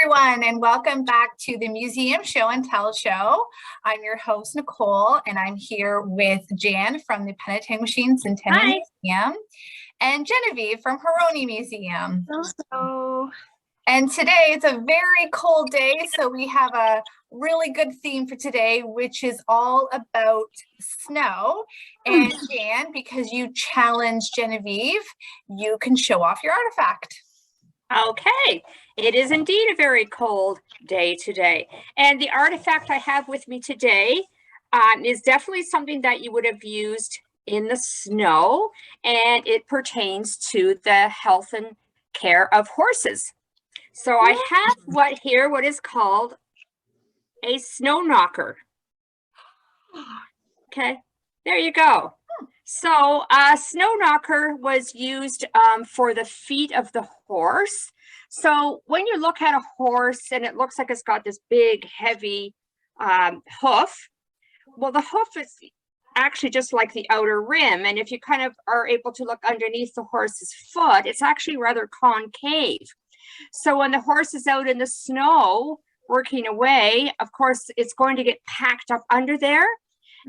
everyone, and welcome back to the Museum Show and Tell Show. I'm your host, Nicole, and I'm here with Jan from the Penetanguishene Museum and Genevieve from Huroney Museum. Hello. And today it's a very cold day, so we have a really good theme for today, which is all about snow. And Jan, because you challenged Genevieve, you can show off your artifact. Okay, it is indeed a very cold day today. And the artifact I have with me today is definitely something that you would have used in the snow, and it pertains to the health and care of horses. So I have what is called a snow knocker. Okay, there you go. So a snow knocker was used for the feet of the horse. So when you look at a horse and it looks like it's got this big, heavy hoof, well, the hoof is actually just like the outer rim. And if you kind of are able to look underneath the horse's foot, it's actually rather concave. So when the horse is out in the snow working away, of course, it's going to get packed up under there.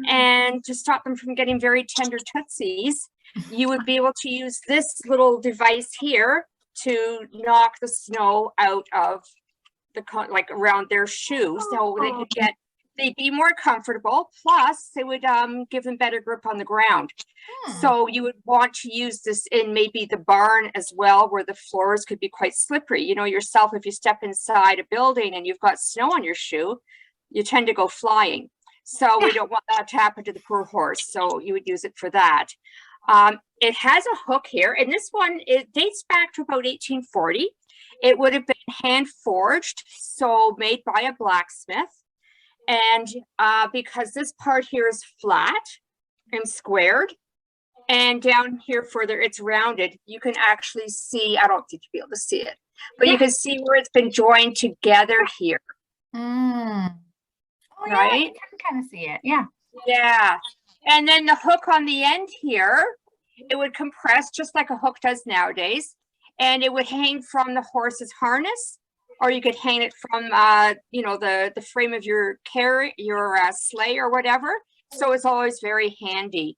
And to stop them from getting very tender tootsies, you would be able to use this little device here to knock the snow out of the, like around their shoes, so they could they'd be more comfortable. Plus, it would give them better grip on the ground. So you would want to use this in maybe the barn as well, where the floors could be quite slippery. You know yourself, if you step inside a building and you've got snow on your shoe, you tend to go flying. So we don't want that to happen to the poor horse. So you would use it for that. It has a hook here, and this one, it dates back to about 1840. It would have been hand forged, so made by a blacksmith. And because this part here is flat and squared, and down here further, it's rounded, you can actually see, I don't think you'll be able to see it, but you can see where it's been joined together here. Oh, right? Yeah, you can kind of see it. Yeah. Yeah. And then the hook on the end here, it would compress just like a hook does nowadays. And it would hang from the horse's harness, or you could hang it from, you know, the frame of your sleigh or whatever. So it's always very handy.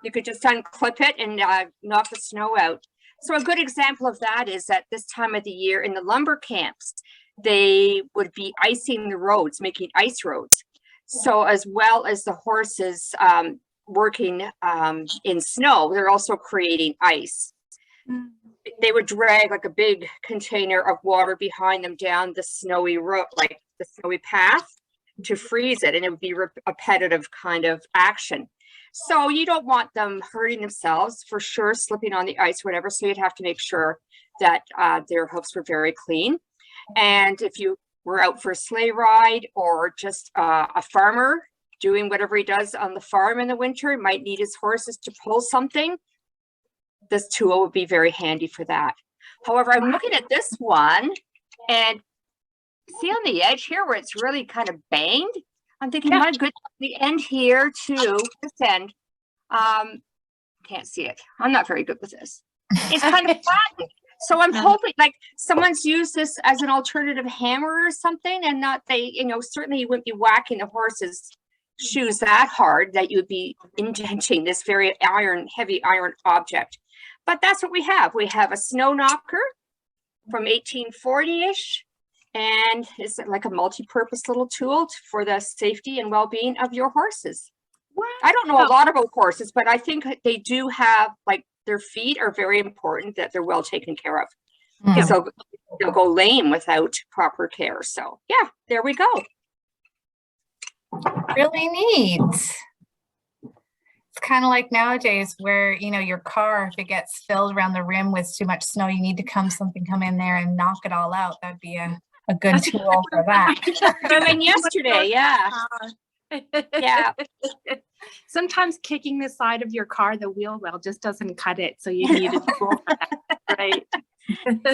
You could just unclip it and knock the snow out. So a good example of that is at this time of the year in the lumber camps, they would be icing the roads, making ice roads. So as well as the horses working in snow, they're also creating ice. They would drag like a big container of water behind them down the snowy road, like the snowy path, to freeze it. And it would be a repetitive kind of action. So you don't want them hurting themselves, for sure, slipping on the ice, whatever. So you'd have to make sure that their hoofs were very clean. And if you were out for a sleigh ride, or just a farmer doing whatever he does on the farm in the winter, might need his horses to pull something, this tool would be very handy for that. However, I'm looking at this one, and see on the edge here where it's really kind of banged? I'm thinking, my goodness, the end here too, this end, can't see it. I'm not very good with this. It's kind of flat. So I'm hoping like someone's used this as an alternative hammer or something, and not you know, certainly you wouldn't be whacking the horse's shoes that hard that you would be indenting this very heavy iron object. But that's what we have. We have a snow knocker from 1840-ish, and it's like a multi-purpose little tool for the safety and well-being of your horses. Wow. I don't know a lot about horses, but I think they do have, like, their feet are very important, that they're well taken care of, because they'll go lame without proper care. So yeah, there we go. Really neat. It's kind of like nowadays where, you know, your car, if it gets filled around the rim with too much snow, you need to come in there and knock it all out. That'd be a good tool for that. I mean, yesterday, yeah. Yeah. Sometimes kicking the side of your car, the wheel well just doesn't cut it. So you need a tool for that, right?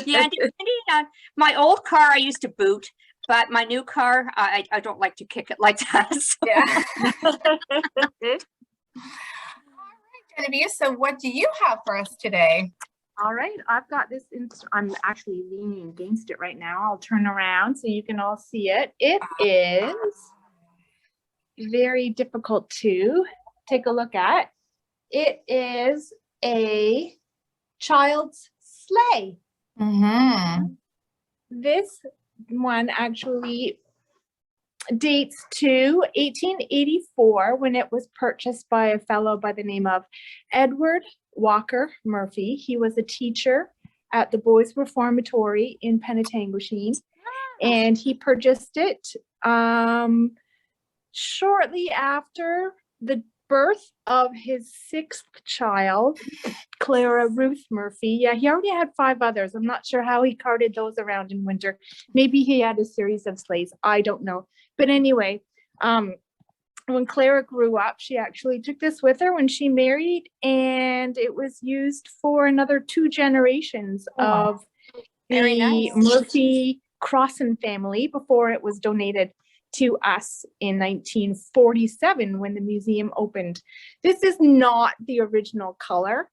Yeah, depending on my old car, I used to boot, but my new car, I don't like to kick it like that. So. Yeah. All right, Genevieve, so what do you have for us today? All right, I've got this. I'm actually leaning against it right now. I'll turn around so you can all see it. It is very difficult to take a look at. It is a child's sleigh. Mm-hmm. This one actually dates to 1884 when it was purchased by a fellow by the name of Edward Walker Murphy. He was a teacher at the Boys Reformatory in Penetanguishene, and he purchased it shortly after the birth of his sixth child, Clara Ruth Murphy. Yeah, he already had 5 others. I'm not sure how he carted those around in winter. Maybe he had a series of sleighs. I don't know. But anyway, when Clara grew up, she actually took this with her when she married, and it was used for another 2 generations of the Murphy Crossan family before it was donated to us in 1947 when the museum opened. This is not the original color.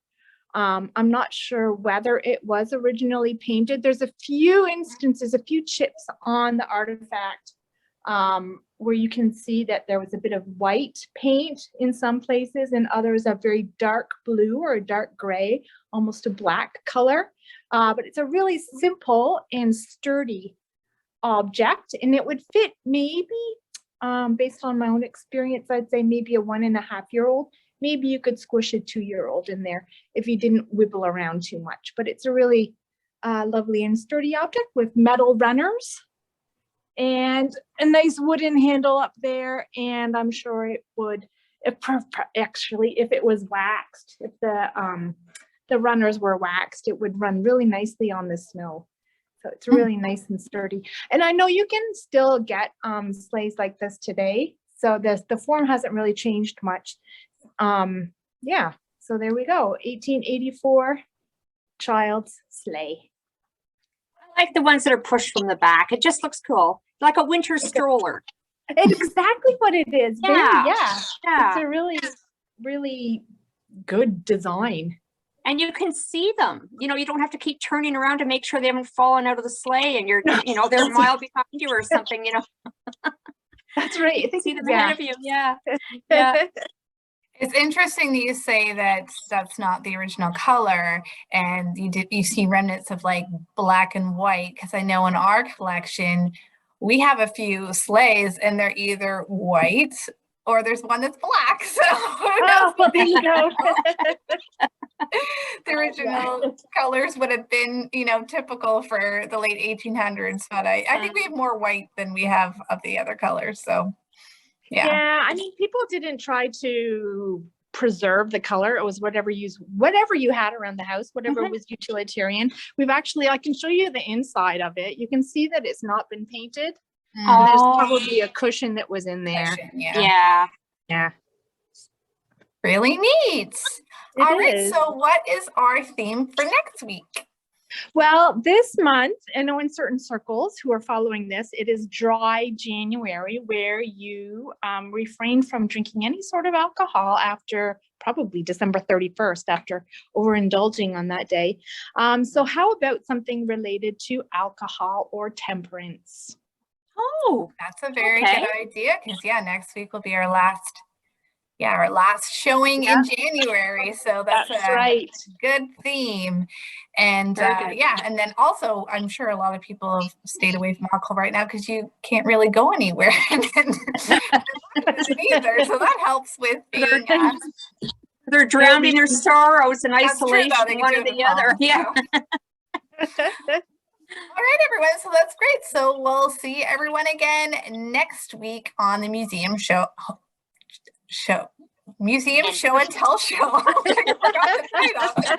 I'm not sure whether it was originally painted. There's a few instances, a few chips on the artifact where you can see that there was a bit of white paint in some places, and others a very dark blue or a dark gray, almost a black color. But it's a really simple and sturdy object, and it would fit maybe, based on my own experience, I'd say maybe a 1.5-year-old. Maybe you could squish a 2-year-old in there if you didn't wibble around too much. But it's a really lovely and sturdy object with metal runners and a nice wooden handle up there. And I'm sure it would, if it was waxed, if the runners were waxed, it would run really nicely on the snow. So it's really nice and sturdy. And I know you can still get sleighs like this today. So the form hasn't really changed much. Yeah, so there we go. 1884 child's sleigh. I like the ones that are pushed from the back. It just looks cool, like a winter stroller. It's exactly what it is. Yeah. Yeah. It's a really, really good design. And you can see them. You know, you don't have to keep turning around to make sure they haven't fallen out of the sleigh and you're, you know, they're a mile behind you or something, you know. That's right. You can see them ahead of you. Yeah. Yeah. It's interesting that you say that that's not the original color, and you see remnants of like black and white, because I know in our collection we have a few sleighs and they're either white or there's one that's black. So well, there you go. The original colors would have been, you know, typical for the late 1800s, but I think we have more white than we have of the other colors. So yeah, I mean, people didn't try to preserve the color. It was whatever you had around the house, whatever was utilitarian. I can show you the inside of it. You can see that it's not been painted. Oh. There's probably a cushion that was in there. Yeah. Really neat. All right, so what is our theme for next week? Well, this month, I know in certain circles who are following this, it is dry January, where you refrain from drinking any sort of alcohol after probably December 31st, after overindulging on that day. So how about something related to alcohol or temperance? Oh, that's a very good idea, because next week will be our last showing in January. So that's a good theme. And and then also I'm sure a lot of people have stayed away from alcohol right now because you can't really go anywhere either. So that helps with being they're drowning their sorrows in isolation, one or the other. Yeah. All right, everyone. So that's great. So we'll see everyone again next week on the Museum Show and Tell show. I forgot the title.